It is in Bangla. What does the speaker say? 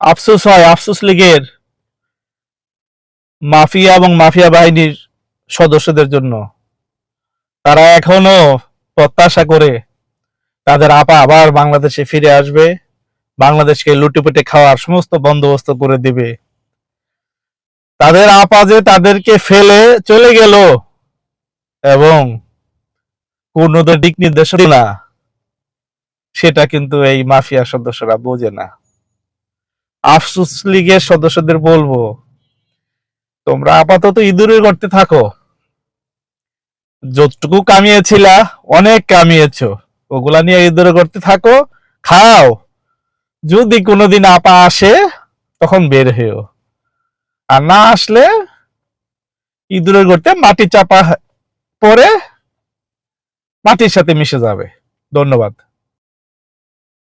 আফসোস হয় আফসোস লীগের মাফিয়া এবং মাফিয়া বাহিনীর সদস্যদের জন্য। তারা এখনো প্রত্যাশা করে তাদের আপা আবার বাংলাদেশে ফিরে আসবে, বাংলাদেশকে লুটেপুটে খাওয়ার সমস্ত বন্দোবস্ত করে দিবে। তাদের আপা যে তাদেরকে ফেলে চলে গেল এবং কোন দিক নির্দেশনা না, সেটা কিন্তু এই মাফিয়া সদস্যরা বোঝে না। আফসোস লীগের সদস্যদের বলবো, তোমরা আপাতত ইঁদুরের গর্তে থাকো। যতটুকু কামিয়েছিলা অনেক কামিয়েছো, ওগুলা নিয়ে ইঁদুরের গর্তে থাকো, খাও। যদি কোনোদিন আপা আসে তখন বের হইও, আর না আসলে ইঁদুরের গর্তে মাটি চাপা পরে মাটির সাথে মিশে যাবে। ধন্যবাদ।